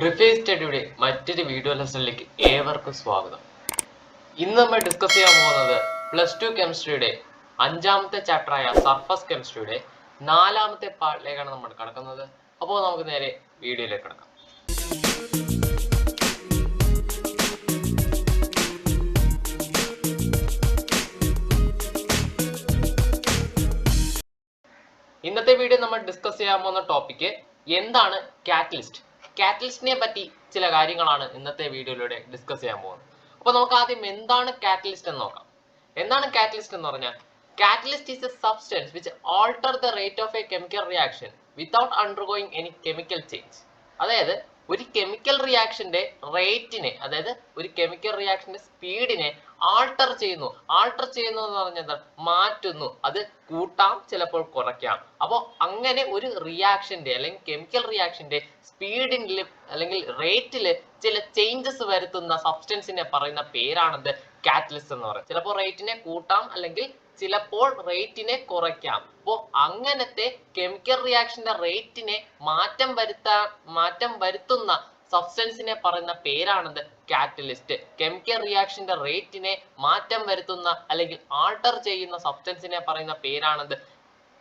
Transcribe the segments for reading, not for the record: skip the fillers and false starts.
റിഫേസ് സ്റ്റഡിയുടെ മറ്റൊരു വീഡിയോ ലെസണിലേക്ക് ഏവർക്കും സ്വാഗതം. ഇന്ന് നമ്മൾ ഡിസ്കസ് ചെയ്യാൻ പോകുന്നത് +2 കെമിസ്ട്രിയുടെ 5ാമത്തെ ചാപ്റ്ററായ സർഫസ് കെമിസ്ട്രിയുടെ 4ാമത്തെ പാർട്ടിലേക്കാണ് നമ്മൾ കടക്കുന്നത്. അപ്പോൾ നമുക്ക് നേരെ വീഡിയോയിലേക്ക് കടക്കാം. ഇന്നത്തെ വീഡിയോ നമ്മൾ ഡിസ്കസ് ചെയ്യാൻ പോകുന്ന ടോപ്പിക്ക് എന്താണ് കാറ്റലിസ്റ്റ്. കാറ്റലിസ്റ്റിനെ പറ്റി ചില കാര്യങ്ങളാണ് ഇന്നത്തെ വീഡിയോയിലൂടെ ഡിസ്കസ് ചെയ്യാൻ പോകുന്നത്. അപ്പോൾ നമുക്ക് ആദ്യം എന്താണ് കാറ്റലിസ്റ്റ് എന്ന് നോക്കാം. എന്താണ് കാറ്റലിസ്റ്റ് എന്ന് പറഞ്ഞാൽ catalyst is A substance which alter the rate of a chemical reaction without undergoing any chemical change. അതായത് ഒരു കെമിക്കൽ റിയാക്ഷന്റെ റേറ്റിനെ, അതായത് ഒരു കെമിക്കൽ റിയാക്ഷന്റെ സ്പീഡിനെ ആൾട്ടർ ചെയ്യുന്നു എന്ന് പറഞ്ഞാൽ മാറ്റുന്നു. അത് കൂട്ടാം, ചിലപ്പോൾ കുറയ്ക്കാം. അപ്പോൾ അങ്ങനെ ഒരു റിയാക്ഷന്റെ അല്ലെങ്കിൽ കെമിക്കൽ റിയാക്ഷന്റെ സ്പീഡിൽ അല്ലെങ്കിൽ റേറ്റിൽ ചില ചേഞ്ചസ് വരുത്തുന്ന സബ്സ്റ്റൻസിനെ പറയുന്ന പേരാണത് കാറ്റലിസ്റ്റ് എന്ന് പറയുന്നത്. ചിലപ്പോൾ റേറ്റിനെ കൂട്ടാം, അല്ലെങ്കിൽ ചിലപ്പോൾ റേറ്റിനെ കുറയ്ക്കാം. അപ്പോൾ അങ്ങനത്തെ കെമിക്കൽ റിയാക്ഷന്റെ റേറ്റിനെ മാറ്റം വരുത്തുന്ന സബ്സ്റ്റൻസിനെ പറയുന്ന പേരാണത് കാറ്റലിസ്റ്റ്. കെമിക്കൽ റിയാക്ഷന്റെ റേറ്റിനെ മാറ്റം വരുത്തുന്ന അല്ലെങ്കിൽ ആൾട്ടർ ചെയ്യുന്ന സബ്സ്റ്റൻസിനെ പറയുന്ന പേരാണത്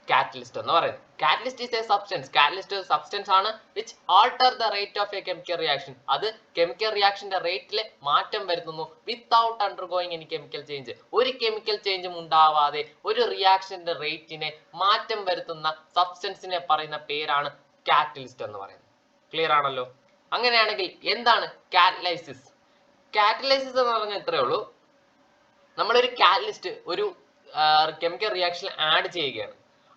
കാറ്റലിസ്റ്റ് എന്ന് പറയുന്നത്. Catalyst is A substance. Catalyst ഒരു സബ്സ്റ്റൻസ് ആണ് which alter the rate of a chemical reaction. അത് കെമിക്കൽ റിയാക്ഷന്റെ റേറ്റിൽ മാറ്റം വരുത്തുന്നു without undergoing any chemical change. ഒരു കെമിക്കൽ ചേഞ്ചും ഉണ്ടാവാതെ ഒരു റിയാക്ഷന്റെ റേറ്റിനെ മാറ്റം വരുത്തുന്ന സബ്സ്റ്റൻസിനെ പറയുന്ന പേരാണ് കാറ്റലിസ്റ്റ് എന്ന് പറയുന്നത്. ക്ലിയർ ആണല്ലോ? അങ്ങനെയാണെങ്കിൽ എന്താണ് കാറ്റലൈസിസ്? കാറ്റലൈസിസ് എന്ന് പറഞ്ഞാൽ ഇത്രയേ ഉള്ളൂ. നമ്മളൊരു കാറ്റലിസ്റ്റ് ഒരു കെമിക്കൽ റിയാക്ഷനിൽ ആഡ് ചെയ്യുകയാണ്.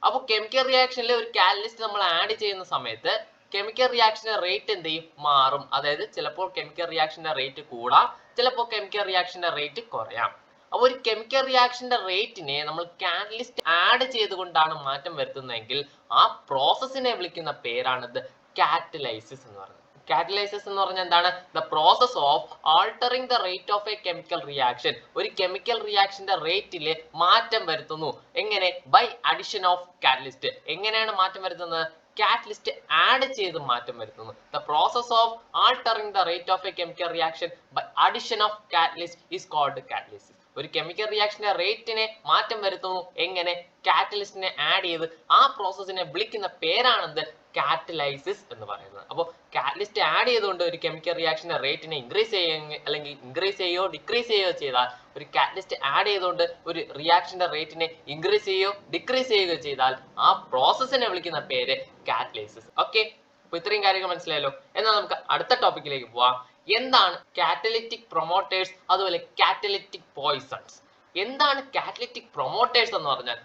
അപ്പോൾ കെമിക്കൽ റിയാക്ഷനിൽ ഒരു കാറ്റലിസ്റ്റ് നമ്മൾ ആഡ് ചെയ്യുന്ന സമയത്ത് കെമിക്കൽ റിയാക്ഷന്റെ റേറ്റ് എന്ത് ചെയ്യും? മാറും. അതായത് ചിലപ്പോൾ കെമിക്കൽ റിയാക്ഷന്റെ റേറ്റ് കൂടാം, ചിലപ്പോൾ കെമിക്കൽ റിയാക്ഷന്റെ റേറ്റ് കുറയാം. അപ്പോൾ ഒരു കെമിക്കൽ റിയാക്ഷന്റെ റേറ്റിനെ നമ്മൾ കാറ്റലിസ്റ്റ് ആഡ് ചെയ്തുകൊണ്ടാണ് മാറ്റം വരുത്തുന്നതെങ്കിൽ ആ പ്രോസസ്സിനെ വിളിക്കുന്ന പേരാണിത് കാറ്റലൈസിസ് എന്ന് പറയുന്നത്. കാറ്റലൈസിസ് എന്ന് പറഞ്ഞാൽ എന്താണ്? The process of altering the rate of a chemical reaction. ഒരു കെമിക്കൽ റിയാക്ഷന്റെ റേറ്റിൽ മാറ്റം വരുത്തുന്നു. എങ്ങനെ? By addition of catalyst. എങ്ങനെയാണ് മാറ്റം വരുത്തുന്നത്? കാറ്റലിസ്റ്റ് ആഡ് ചെയ്ത് മാറ്റം വരുത്തുന്നു. The process of altering the rate of a chemical reaction by addition of catalyst is called catalysis. ഒരു കെമിക്കൽ റിയാക്ഷന്റെ റേറ്റിനെ മാറ്റം വരുത്തുന്നു. എങ്ങനെ? കാറ്റലിസ്റ്റിനെ ആഡ് ചെയ്ത്. ആ പ്രോസസ്സിനെ വിളിക്കുന്ന പേരാണെന്ത്? കാറ്റലൈസിസ് എന്ന് പറയുന്നത്. അപ്പോൾ കാറ്റലിസ്റ്റ് ആഡ് ചെയ്തുകൊണ്ട് ഒരു കെമിക്കൽ റിയാക്ഷന്റെ റേറ്റിനെ ഇൻക്രീസ് ചെയ്യുക അല്ലെങ്കിൽ ഇൻക്രീസ് ചെയ്യുകയോ ഡിക്രീസ് ചെയ്യുകയോ ചെയ്താൽ, ഒരു കാറ്റലിസ്റ്റ് ആഡ് ചെയ്തുകൊണ്ട് ഒരു റിയാക്ഷന്റെ റേറ്റിനെ ഇൻക്രീസ് ചെയ്യുകയോ ഡിക്രീസ് ചെയ്യുകയോ ചെയ്താൽ ആ പ്രോസസ്സിനെ വിളിക്കുന്ന പേര് കാറ്റലൈസിസ്. ഓക്കെ, അപ്പോൾ ഇത്രയും കാര്യങ്ങൾ മനസ്സിലായല്ലോ. എന്നാൽ നമുക്ക് അടുത്ത ടോപ്പിക്കിലേക്ക് പോവാം. എന്താണ് കാറ്റലിറ്റിക് പ്രൊമോട്ടേഴ്സ്, അതുപോലെ കാറ്റലിറ്റിക് പോയിസൺസ്? എന്താണ് കാറ്റലിറ്റിക് പ്രൊമോട്ടേഴ്സ് എന്ന് പറഞ്ഞാൽ?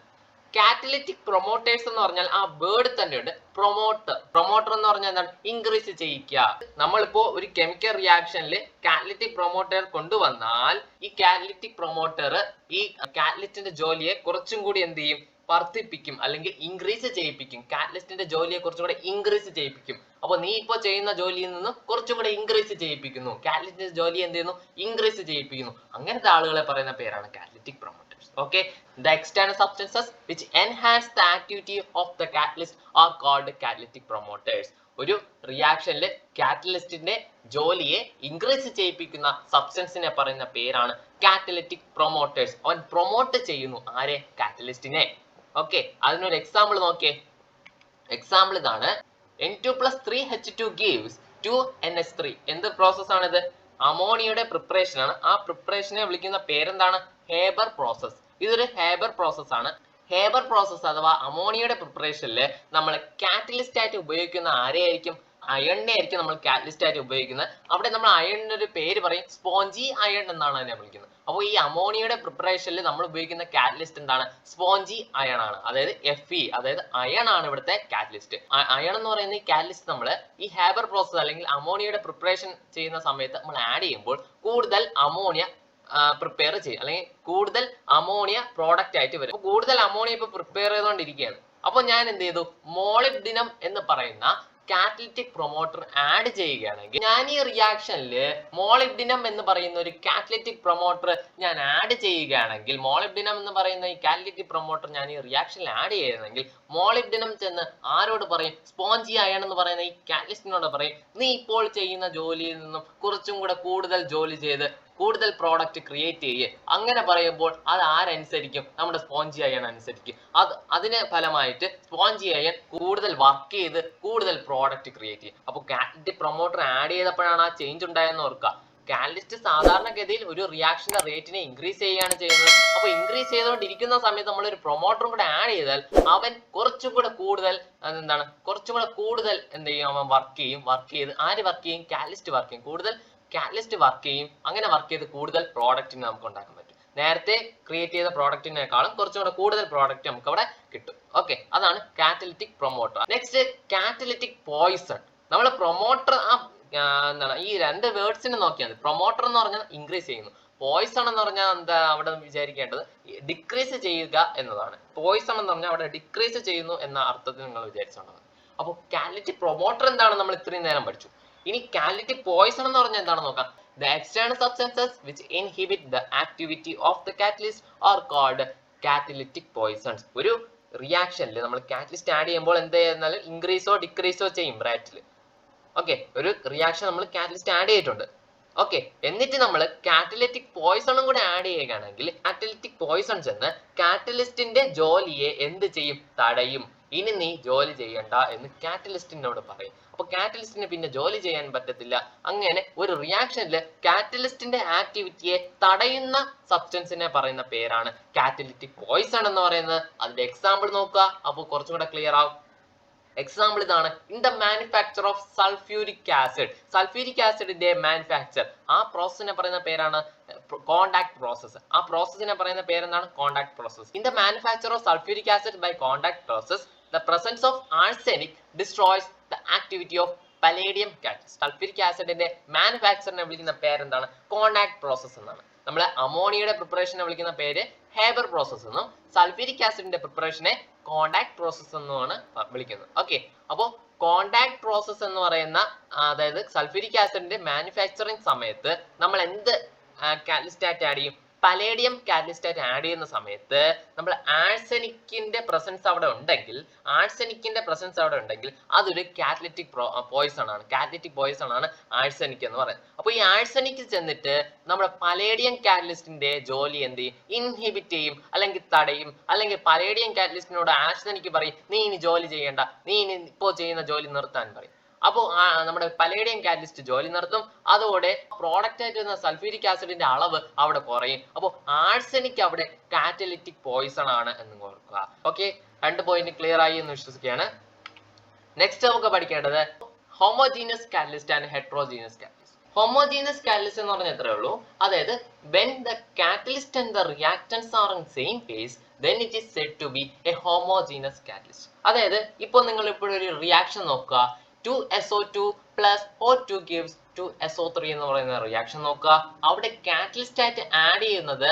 കാറ്റലിറ്റിക് പ്രൊമോട്ടേഴ്സ് എന്ന് പറഞ്ഞാൽ ആ വേർഡ് തന്നെയുണ്ട് പ്രൊമോട്ടർ എന്ന് പറഞ്ഞാൽ എന്താണ്? ഇൻക്രീസ് ചെയ്യിക്കുക. നമ്മളിപ്പോ ഒരു കെമിക്കൽ റിയാക്ഷനിൽ കാറ്റലിറ്റിക് പ്രൊമോട്ടർ കൊണ്ടുവന്നാൽ ഈ കാറ്റലിറ്റിക് പ്രൊമോട്ടർ ഈ കാറ്റലിസ്റ്റിന്റെ ജോലിയെ കുറച്ചും കൂടി എന്ത് ചെയ്യും? വർദ്ധിപ്പിക്കും, അല്ലെങ്കിൽ ഇൻക്രീസ് ചെയ്യിപ്പിക്കും. കാറ്റലിസ്റ്റിന്റെ ജോലിയെ കുറച്ചും കൂടെ ഇൻക്രീസ് ചെയ്യിപ്പിക്കും. അപ്പൊ നീ ഇപ്പോ ചെയ്യുന്ന ജോലിയിൽ നിന്നും കുറച്ചും കൂടെ ഇൻക്രീസ് ചെയ്യിപ്പിക്കുന്നു. കാറ്റലിസ്റ്റിന്റെ ജോലി എന്ത് ചെയ്യുന്നു? ഇൻക്രീസ് ചെയ്യിപ്പിക്കുന്നു. അങ്ങനത്തെ ആളുകളെ പറയുന്ന പേരാണ് catalytic promoters. Okay, the external substances which enhance the activity of the catalyst are called catalytic promoters. ഒരു റിയാക്ഷനിൽ കാറ്റലിസ്റ്റിന്റെ ജോലിയെ ഇൻക്രീസ് ചെയ്യിപ്പിക്കുന്ന സബ്സ്റ്റൻസിനെ പറയുന്ന പേരാണ് കാറ്റലിറ്റിക് പ്രൊമോട്ടേഴ്സ്. അവൻ പ്രൊമോട്ട് ചെയ്യുന്നു. ആരെ? കാറ്റലിസ്റ്റിനെ. ഓക്കെ, അതിനൊരു എക്സാമ്പിൾ നോക്കിയേ. എക്സാമ്പിൾ ഇതാണ്. N2+3H2 gives 2NH3. എന്ത് പ്രോസസ് ആണിത്? അമോണിയയുടെ പ്രിപ്പറേഷൻ ആണ്. ആ പ്രിപ്പറേഷനെ വിളിക്കുന്ന പേരെന്താണ്? Haber process. ഇതൊരു ഹേബർ പ്രോസസ് ആണ്. ഹേബർ പ്രോസസ് അഥവാ അമോണിയയുടെ പ്രിപ്പറേഷനിൽ നമ്മൾ കാറ്റലിസ്റ്റ് ആയിട്ട് ഉപയോഗിക്കുന്ന ആരെയായിരിക്കും? അയണിനെ ആയിരിക്കും നമ്മൾ കാറ്റലിസ്റ്റ് ആയിട്ട് ഉപയോഗിക്കുന്നത്. അവിടെ നമ്മൾ അയണിന് ഒരു പേര് പറയും, സ്പോഞ്ചി അയൺ എന്നാണ് അതിനെ വിളിക്കുന്നത്. അപ്പോൾ ഈ അമോണിയയുടെ പ്രിപ്പറേഷനിൽ നമ്മൾ ഉപയോഗിക്കുന്ന കാറ്റലിസ്റ്റ് എന്താണ്? സ്പോഞ്ചി അയൺ ആണ്. അതായത് Fe, അതായത് അയൺ ആണ് ഇവിടുത്തെ കാറ്റലിസ്റ്റ്. അയൺ എന്ന് പറയുന്ന ഈ കാറ്റലിസ്റ്റ് നമ്മൾ ഈ ഹേബർ പ്രോസസ് അല്ലെങ്കിൽ അമോണിയയുടെ പ്രിപ്പറേഷൻ ചെയ്യുന്ന സമയത്ത് നമ്മൾ ആഡ് ചെയ്യുമ്പോൾ കൂടുതൽ അമോണിയ പ്രിപ്പയർ ചെയ്യും, അല്ലെങ്കിൽ കൂടുതൽ അമോണിയ പ്രോഡക്റ്റ് ആയിട്ട് വരും. കൂടുതൽ അമോണിയ ഇപ്പൊ പ്രിപ്പയർ ചെയ്തുകൊണ്ടിരിക്കുകയാണ്. അപ്പൊ ഞാൻ എന്ത് ചെയ്തു? മോളിബ്ഡിനം എന്ന് പറയുന്ന കാറ്റലിറ്റിക് പ്രൊമോട്ടർ ആഡ് ചെയ്യുകയാണെങ്കിൽ, ഞാൻ ഈ റിയാക്ഷനിൽ മോളിബ്ഡിനം എന്ന് പറയുന്ന ഒരു കാറ്റലിറ്റിക് പ്രൊമോട്ടർ ഞാൻ ആഡ് ചെയ്യുകയാണെങ്കിൽ, മോളിബ്ഡിനം എന്ന് പറയുന്ന ഈ കാറ്റലിറ്റിക് പ്രൊമോട്ടർ ഞാൻ ഈ റിയാക്ഷനിൽ ആഡ് ചെയ്യുകയാണെങ്കിൽ, മോളിബ്ഡിനം ചെന്ന് ആരോട് പറയും? സ്പോഞ്ചി അയൺ എന്ന് പറയുന്ന ഈ കാറ്റലിസ്റ്റിനോട് പറയും, നീ ഇപ്പോൾ ചെയ്യുന്ന ജോലിയിൽ നിന്നും കുറച്ചും കൂടെ കൂടുതൽ ജോലി ചെയ്ത് കൂടുതൽ പ്രോഡക്റ്റ് ക്രിയേറ്റ് ചെയ്യുക. അങ്ങനെ പറയുമ്പോൾ അത് ആരനുസരിക്കും? നമ്മുടെ സ്പോഞ്ചി അയൺ അനുസരിക്കും. അതിന് ഫലമായിട്ട് സ്പോഞ്ചി അയൺ കൂടുതൽ വർക്ക് ചെയ്ത് കൂടുതൽ പ്രോഡക്റ്റ് ക്രിയേറ്റ് ചെയ്യും. അപ്പോൾ കാറ്റലിറ്റിക് പ്രൊമോട്ടർ ആഡ് ചെയ്തപ്പോഴാണ് ആ ചേഞ്ച് ഉണ്ടായെന്ന് ഓർക്കുക. കാറ്റലിസ്റ്റ് സാധാരണഗതിയിൽ ഒരു റിയാക്ഷന്റെ റേറ്റിനെ ഇൻക്രീസ് ചെയ്യുകയാണ് ചെയ്യുന്നത്. അപ്പോൾ ഇൻക്രീസ് ചെയ്തുകൊണ്ടിരിക്കുന്ന സമയത്ത് നമ്മൾ ഒരു പ്രൊമോട്ടറും കൂടെ ആഡ് ചെയ്താൽ അവൻ കുറച്ചും കൂടെ കൂടുതൽ എന്ത് ചെയ്യും? അവൻ വർക്ക് ചെയ്ത് ആര് വർക്ക് ചെയ്യും? കാറ്റലിസ്റ്റ് വർക്ക് ചെയ്യും. കൂടുതൽ കാറ്റലിസ്റ്റ് വർക്ക് ചെയ്യും. അങ്ങനെ വർക്ക് ചെയ്ത് കൂടുതൽ പ്രോഡക്റ്റിന് നമുക്ക് ഉണ്ടാക്കാൻ പറ്റും. നേരത്തെ ക്രിയേറ്റ് ചെയ്ത പ്രോഡക്റ്റിനേക്കാളും കുറച്ചും കൂടെ കൂടുതൽ പ്രോഡക്റ്റ് നമുക്ക് അവിടെ കിട്ടും. ഓക്കെ, അതാണ് catalytic promoter. Next, catalytic poison. നമ്മൾ പ്രൊമോട്ടർ ഈ രണ്ട് വേർഡ്സിനെ നോക്കിയാൽ പ്രൊമോട്ടർ എന്ന് പറഞ്ഞാൽ ഇൻക്രീസ് ചെയ്യുന്നു, പോയിസൺ എന്ന് പറഞ്ഞാൽ എന്താ അവിടെ വിചാരിക്കേണ്ടത്? ഡിക്രീസ് ചെയ്യുക എന്നതാണ്. പോയിസൺ എന്ന് പറഞ്ഞാൽ അവിടെ ഡിക്രീസ് ചെയ്യുന്നു എന്ന അർത്ഥത്തിൽ നിങ്ങൾ വിചാരിച്ചോണ്ടാണ്. അപ്പോൾ കാറ്റലിറ്റിക് പ്രൊമോട്ടർ എന്താണ് നമ്മൾ ഇത്രയും നേരം പഠിച്ചു. ഇനി കാറ്റലിറ്റിക് പോയിസൺ എന്ന് പറഞ്ഞാൽ എന്താണെന്ന് നോക്കാം. The external substances which inhibit the activity of the catalyst are called catalytic poisons. ഒരു റിയാക്ഷനിൽ നമ്മൾ കാറ്റലിസ്റ്റ് ആഡ് ചെയ്യുമ്പോൾ എന്ത് ചെയ്യുന്നാലും ഇൻക്രീസോ ഡിക്രീസോ ചെയ്യും ബ്രാറ്റിൽ. ഓക്കെ, ഒരു റിയാക്ഷൻ നമ്മൾ കാറ്റലിസ്റ്റ് ആഡ് ചെയ്തിട്ടുണ്ട്. ഓക്കെ, എന്നിട്ട് നമ്മൾ കാറ്റലിറ്റിക് പോയിസണും കൂടെ ആഡ് ചെയ്യുകയാണെങ്കിൽ കാറ്റലിറ്റിക് പോയിസൺസ് എന്ന് കാറ്റലിസ്റ്റിന്റെ ജോലിയെ എന്ത് ചെയ്യും? തടയും. ഇനി നീ ജോലി ചെയ്യണ്ട എന്ന് കാറ്റലിസ്റ്റിനോട് പറയും. അപ്പൊ കാറ്റലിസ്റ്റിന് പിന്നെ ജോലി ചെയ്യാൻ പറ്റത്തില്ല. അങ്ങനെ ഒരു റിയാക്ഷനിൽ കാറ്റലിസ്റ്റിന്റെ ആക്ടിവിറ്റിയെ തടയുന്ന സബ്സ്റ്റൻസിനെ പറയുന്ന പേരാണ് കാറ്റലിറ്റിക് പോയിസൺ എന്ന് പറയുന്നത്. അതിന്റെ എക്സാമ്പിൾ നോക്കുക, അപ്പോൾ കുറച്ചും കൂടെ ക്ലിയർ ആവും. എക്സാമ്പിൾ ഇതാണ്. In the manufacture of sulphuric acid. Sulphuric ആസിഡിന്റെ മാനുഫാക്ചർ, ആ പ്രോസസ്സിനെ പറയുന്ന പേരാണ് കോണ്ടാക്ട് പ്രോസസ്. ആ പ്രോസസ്സിനെ പറയുന്ന പേരെന്താണ്? Contact process. In the manufacture of sulphuric acid by contact process, the presence of arsenic destroys the activity of palladium catalyst. Sulphuric ആസിഡിന്റെ മാനുഫാക്ചറിനെ വിളിക്കുന്ന പേരെന്താണ്? കോണ്ടാക്ട് പ്രോസസ് എന്നാണ്. നമ്മൾ അമോണിയയുടെ പ്രിപ്പറേഷനെ വിളിക്കുന്ന പേര് ഹേബർ പ്രോസസ് എന്നും സൾഫ്യൂരിക് ആസിഡിന്റെ പ്രിപ്പറേഷനെ കോണ്ടാക്ട് പ്രോസസ് എന്നുമാണ് വിളിക്കുന്നത്. ഓക്കെ, അപ്പോൾ കോണ്ടാക്ട് പ്രോസസ് എന്ന് പറയുന്ന, അതായത് സൾഫ്യൂരിക് ആസിഡിന്റെ മാനുഫാക്ചറിങ് സമയത്ത് നമ്മൾ എന്ത് കാറ്റലിസ്റ്റ് ആയിട്ട് ആഡ് ചെയ്യും? പലേഡിയം കാറ്റലിസ്റ്റ് ആയിട്ട് ആഡ് ചെയ്യുന്ന സമയത്ത് നമ്മൾ ആഴ്സനിക്കിന്റെ പ്രസൻസ് അവിടെ ഉണ്ടെങ്കിൽ അതൊരു കാറ്റലിറ്റിക് പോയിസൺ ആണ്. കാറ്റലിറ്റിക് പോയിസൺ ആണ് ആഴ്സനിക് എന്ന് പറയുന്നത്. അപ്പോൾ ഈ ആഴ്സനിക് ചെന്നിട്ട് നമ്മുടെ പലേഡിയം കാറ്റലിസ്റ്റിന്റെ ജോലി എന്ത് ചെയ്യും? ഇൻഹിബിറ്റ് ചെയ്യും, അല്ലെങ്കിൽ തടയും. അല്ലെങ്കിൽ പലേഡിയം കാറ്റലിസ്റ്റിനോട് ആഴ്സനിക് പറയും, നീ ഇനി ജോലി ചെയ്യേണ്ട, നീ ഇനി ഇപ്പോൾ ചെയ്യുന്ന ജോലി നിർത്താൻ പറയും. അപ്പോൾ നമ്മുടെ പലേഡിയം കാറ്റലിസ്റ്റ് ജോലി നിർത്തും. അതോടെ പ്രോഡക്റ്റ് ആയിട്ട് വരുന്ന സൾഫ്യൂരിക് ആസിഡിന്റെ അളവ് അവിടെ കുറയും. അപ്പോൾ ആഴ്സനിക് അവിടെ കാറ്റലിറ്റിക് പോയിസൺ ആണ് എന്ന് ഓർക്കുക. ഓക്കെ, 2 പോയിന്റ് ക്ലിയർ ആയി എന്ന് വിശ്വസിക്കുകയാണ്. നെക്സ്റ്റ് നമുക്ക് പഠിക്കേണ്ടത് homogeneous catalyst and heterogeneous catalyst. Homogeneous catalyst എന്ന് പറഞ്ഞാൽ എത്രയേ ഉള്ളൂ, അതായത് when the catalyst and the reactants are in same phase, then it is said to be a homogeneous catalyst. അതായത് ഇപ്പോൾ നിങ്ങൾ ഒരു റിയാക്ഷൻ നോക്കുക, 2SO2 plus O2 gives 2SO3 എന്ന് പറയുന്ന റിയാക്ഷൻ നോക്കുക. അവിടെ കാറ്റലിസ്റ്റ് ആയിട്ട് ആഡ് ചെയ്യുന്നത്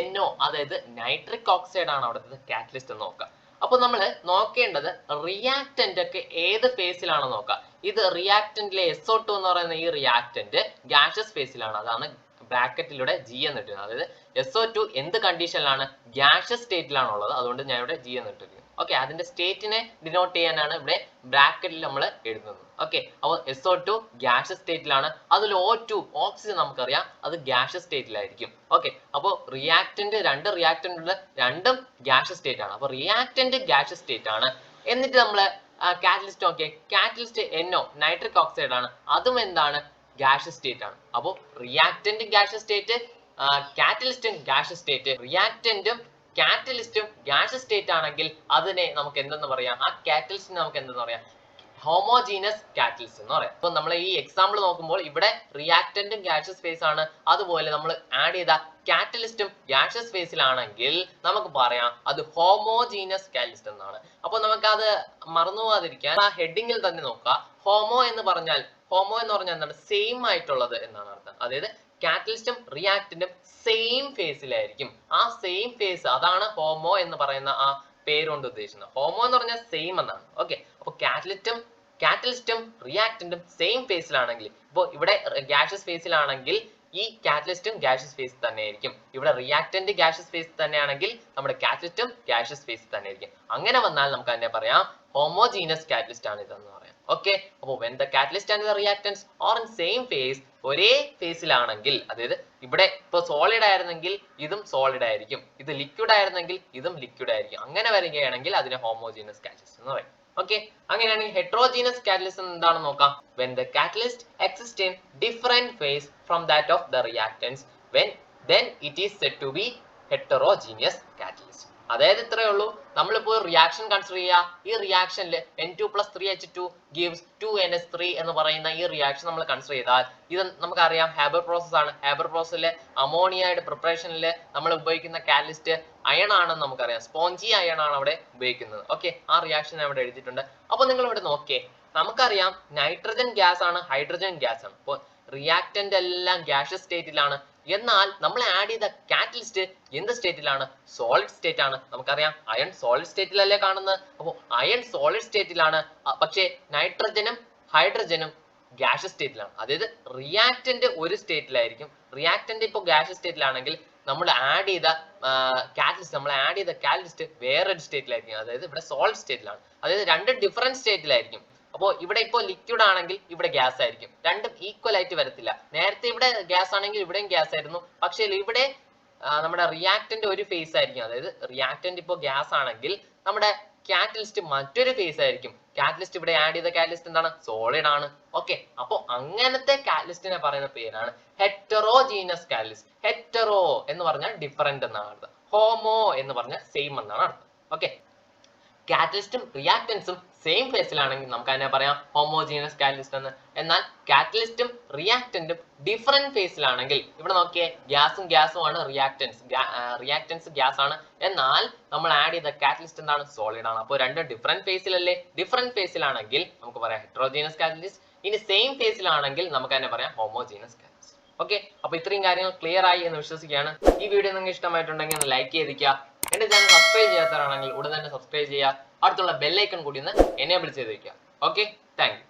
NO, അതായത് നൈട്രിക് ഓക്സൈഡ് ആണ് അവിടുത്തെ കാറ്റലിസ്റ്റ് എന്ന് നോക്കുക. അപ്പോൾ നമ്മൾ നോക്കേണ്ടത് റിയാക്ടന്റ് ഒക്കെ ഏത് ഫേസിലാണ് നോക്കുക. ഇത് റിയാക്ടന്റിലെ SO2 എന്ന് പറയുന്ന ഈ റിയാക്ടന്റ് ഗാഷ്യസ് ഫേസിലാണ്. അതാണ് ബ്രാക്കറ്റിലൂടെ G എന്ന് ഇട്ടിരുന്നത്. അതായത് SO2 എന്ത് കണ്ടീഷനിലാണ്? ഗാഷ്യസ് സ്റ്റേറ്റിലാണ് ഉള്ളത്. അതുകൊണ്ട് ഞാൻ ഇവിടെ G എന്ന് ഇട്ടിരിക്കുന്നു. ഓക്കെ, അതിന്റെ സ്റ്റേറ്റിനെ ഡിനോട്ട് ചെയ്യാനാണ് ഇവിടെ ബ്രാക്കറ്റിൽ നമ്മൾ എഴുതുന്നത്. ഓക്കെ, അപ്പോൾ SO2 ഗ്യാഷ്യസ് സ്റ്റേറ്റിലാണ്. അതിൽ O2 ഓക്സിജൻ നമുക്കറിയാം, അത് ഗ്യാഷ്യസ് സ്റ്റേറ്റിലായിരിക്കും. ഓക്കെ, അപ്പോൾ രണ്ട് റിയാക്ടന്റ് രണ്ടും ഗ്യാഷ്യസ് സ്റ്റേറ്റ് ആണ്. അപ്പോൾ റിയാക്ടന്റ് ഗ്യാഷ്യസ് സ്റ്റേറ്റ് ആണ്. എന്നിട്ട് നമ്മൾ കാറ്റലിസ്റ്റ് നോക്കിയേ, കാറ്റലിസ്റ്റ് NO നൈട്രിക് ഓക്സൈഡ് ആണ്, അതും എന്താണ്? ഗ്യാഷ്യസ് സ്റ്റേറ്റ് ആണ്. അപ്പോൾ റിയാക്ടന്റ് ഗ്യാഷ്യസ് സ്റ്റേറ്റ്, കാറ്റലിസ്റ്റും ഗ്യാഷ്യസ് സ്റ്റേറ്റ്. റിയാക്ടന്റും കാറ്റലിസ്റ്റും ഗ്യാഷ്യസ് സ്റ്റേറ്റ് ആണെങ്കിൽ അതിനെ നമുക്ക് എന്തെന്ന് പറയാം? ആ കാറ്റലിസ്റ്റിനെ നമുക്ക് എന്തെന്ന് പറയാം? ഹോമോജീനസ് കാറ്റലിസ്റ്റ് എന്ന് പറയാം. അപ്പൊ നമ്മൾ ഈ എക്സാമ്പിൾ നോക്കുമ്പോൾ ഇവിടെ റിയാക്ടന്റും ഗ്യാഷ്യസ് ഫേസ് ആണ്, അതുപോലെ നമ്മൾ ആഡ് ചെയ്ത കാറ്റലിസ്റ്റും ഗ്യാഷ്യസ് ഫേസിലാണെങ്കിൽ നമുക്ക് പറയാം അത് ഹോമോജീനസ് കാറ്റലിസ്റ്റ് എന്നാണ്. അപ്പൊ നമുക്ക് അത് മറന്നു പോകാതിരിക്കാൻ ആ ഹെഡിങ്ങിൽ തന്നെ നോക്കുക. ഹോമോ എന്ന് പറഞ്ഞാൽ എന്താണ്? സെയിം ആയിട്ടുള്ളത് എന്നാണ് അർത്ഥം. അതായത് കാറ്റലിസ്റ്റും റിയാക്ടന്റും സെയിം ഫേസിലായിരിക്കും. ആ സെയിം ഫേസ്, അതാണ് ഹോമോ എന്ന് പറയുന്ന ആ പേരുകൊണ്ട് ഉദ്ദേശിക്കുന്നത്. ഹോമോ എന്ന് പറഞ്ഞാൽ സെയിം എന്നാണ്. ഓക്കെ, അപ്പൊ കാറ്റലിസ്റ്റും റിയാക്ടന്റും സെയിം ഫേസിലാണെങ്കിൽ, ഇപ്പോൾ ഇവിടെ ഗ്യാഷ്യസ് ഫേസിലാണെങ്കിൽ ഈ കാറ്റലിസ്റ്റും ഗ്യാഷ്യസ് ഫേസ് തന്നെയായിരിക്കും. ഇവിടെ റിയാക്ടന്റ് ഗ്യാഷ്യസ് ഫേസ് തന്നെയാണെങ്കിൽ നമ്മുടെ കാറ്റലിസ്റ്റും ഗ്യാഷ്യസ് ഫേസ് തന്നെയായിരിക്കും. അങ്ങനെ വന്നാൽ നമുക്ക് അതിനെ പറയാം ഹോമോജീനസ് കാറ്റലിസ്റ്റ് ആണ് ഇതെന്ന് പറയാം. ഓക്കെ, അപ്പോൾ when the catalyst and the reactants are in same phase, ഒരേ ഫേസിലാണെങ്കിൽ, അതായത് ഇവിടെ ഇപ്പൊ സോളിഡ് ആയിരുന്നെങ്കിൽ ഇതും സോളിഡ് ആയിരിക്കും, ഇത് ലിക്വിഡ് ആയിരുന്നെങ്കിൽ ഇതും ലിക്വിഡ് ആയിരിക്കും. അങ്ങനെ വരികയാണെങ്കിൽ അതിനെ ഹോമോജീനസ് കാറ്റലിസ്റ്റ് എന്ന് പറയും. ഓക്കെ, അങ്ങനെയാണെങ്കിൽ ഹെട്രോജീനസ് കാറ്റലിസ്റ്റ് എന്താണെന്ന് നോക്കാം. when the catalyst exists in different phase from that of the reactants, then it is said to be heterogeneous catalyst. അതായത് ഇത്രയേ ഉള്ളൂ. നമ്മളിപ്പോൾ റിയാക്ഷൻ കൺസിഡർ ചെയ്യുക. ഈ റിയാക്ഷനിൽ N2+3H2 gives 2NH3 എന്ന് പറയുന്ന ഈ റിയാക്ഷൻ നമ്മൾ കൺസിഡർ ചെയ്താൽ, ഇത് നമുക്കറിയാം ഹാബർ പ്രോസസ് ആണ്. ഹാബർ പ്രോസസ്സിലെ അമോണിയയുടെ പ്രിപ്പറേഷനിൽ നമ്മൾ ഉപയോഗിക്കുന്ന കാറ്റലിസ്റ്റ് അയൺ ആണെന്ന് നമുക്കറിയാം. സ്പോഞ്ചി അയൺ ആണ് അവിടെ ഉപയോഗിക്കുന്നത്. ഓക്കെ, ആ റിയാക്ഷൻ അവിടെ എഴുതിയിട്ടുണ്ട്. അപ്പോൾ നിങ്ങൾ ഇവിടെ നോക്കിയേ, നമുക്കറിയാം നൈട്രജൻ ഗ്യാസ് ആണ്, ഹൈഡ്രജൻ ഗ്യാസ് ആണ്. അപ്പോൾ റിയാക്ടന്റ് എല്ലാം ഗ്യാഷ്യസ് സ്റ്റേറ്റിലാണ്. എന്നാൽ നമ്മൾ ആഡ് ചെയ്ത കാറ്റലിസ്റ്റ് എന്ത് സ്റ്റേറ്റിലാണ്? സോളിഡ് സ്റ്റേറ്റ് ആണ്. നമുക്കറിയാം അയൺ സോളിഡ് സ്റ്റേറ്റിലല്ലേ കാണുന്നത്. അപ്പോൾ അയൺ സോളിഡ് സ്റ്റേറ്റിലാണ്, പക്ഷേ നൈട്രജനും ഹൈഡ്രജനും ഗ്യാഷ്യസ് സ്റ്റേറ്റിലാണ്. അതായത് റിയാക്ടന്റ് ഒരു സ്റ്റേറ്റിലായിരിക്കും. റിയാക്ടന്റ് ഇപ്പോൾ ഗ്യാഷ്യസ് സ്റ്റേറ്റിലാണെങ്കിൽ നമ്മൾ ആഡ് ചെയ്ത കാറ്റലിസ്റ്റ് വേറൊരു സ്റ്റേറ്റിലായിരിക്കും. അതായത് ഇവിടെ സോളിഡ് സ്റ്റേറ്റിലാണ്. അതായത് രണ്ട് ഡിഫറെന്റ് സ്റ്റേറ്റിലായിരിക്കും. അപ്പോൾ ഇവിടെ ഇപ്പോൾ ലിക്വിഡ് ആണെങ്കിൽ ഇവിടെ ഗ്യാസ് ആയിരിക്കും. രണ്ടും ഈക്വൽ ആയിട്ട് വരത്തില്ല. നേരത്തെ ഇവിടെ ഗ്യാസ് ആണെങ്കിൽ ഇവിടെയും ഗ്യാസ് ആയിരുന്നു. പക്ഷേ ഇവിടെ നമ്മുടെ റിയാക്ടന്റ് ഒരു ഫേസ് ആയിരിക്കും. അതായത് റിയാക്ടന്റ് ഇപ്പോൾ ഗ്യാസ് ആണെങ്കിൽ നമ്മുടെ കാറ്റലിസ്റ്റ് മറ്റൊരു ഫേസ് ആയിരിക്കും. കാറ്റലിസ്റ്റ് ഇവിടെ ആഡ് ചെയ്ത കാറ്റലിസ്റ്റ് എന്താണ്? സോളിഡ് ആണ്. ഓക്കെ, അപ്പോൾ അങ്ങനത്തെ കാറ്റലിസ്റ്റിനെ പറയുന്ന പേരാണ് ഹെറ്ററോജീനസ് കാറ്റലിസ്റ്റ്. ഹെറ്ററോ എന്ന് പറഞ്ഞാൽ ഡിഫറെന്റ് എന്നാണ് അർത്ഥം. ഹോമോ എന്ന് പറഞ്ഞാൽ സെയിം എന്നാണ് അർത്ഥം. ഓക്കെ, കാറ്റലിസ്റ്റും റിയാക്ടൻസും സെയിം ഫേസിലാണെങ്കിൽ നമുക്ക് അതിനെ പറയാം ഹോമോജീനസ് കാറ്റലിസ്റ്റ് എന്ന്. എന്നാൽ കാറ്റലിസ്റ്റും റിയാക്ടന്റും ഡിഫറെന്റ് ഫേസിലാണെങ്കിൽ, ഇവിടെ നോക്കിയേ, ഗ്യാസും ആണ് റിയാക്ടൻസ് ഗ്യാസ് ആണ്. എന്നാൽ നമ്മൾ ആഡ് ചെയ്ത കാറ്റലിസ്റ്റ് എന്താണ്? സോളിഡ് ആണ്. അപ്പോൾ രണ്ടും ഡിഫറെന്റ് ഫേസിലല്ലേ? ഡിഫറെന്റ് ഫേസിലാണെങ്കിൽ നമുക്ക് പറയാം ഹെറ്ററോജീനസ് കാറ്റലിസ്റ്റ്. ഇനി സെയിം ഫേസിലാണെങ്കിൽ നമുക്ക് അതിനെ പറയാം ഹോമോജീനസ് കാറ്റലിസ്റ്റ്. ഓക്കെ, അപ്പോൾ ഇത്രയും കാര്യങ്ങൾ ക്ലിയർ ആയി എന്ന് വിശ്വസിക്കുകയാണ്. ഈ വീഡിയോ നിങ്ങൾക്ക് ഇഷ്ടമായിട്ടുണ്ടെങ്കിൽ ഒന്ന് ലൈക്ക് ചെയ്തിരിക്കുക. എന്റെ ചാനൽ സബ്സ്ക്രൈബ് ചെയ്യാത്തവരാണെങ്കിൽ ഉടൻ തന്നെ സബ്സ്ക്രൈബ് ചെയ്യുക. അടുത്തുള്ള ബെല്ലൈക്കൺ കൂടി ഒന്ന് എനേബിൾ ചെയ്ത് വെക്കുക. Okay, thank you.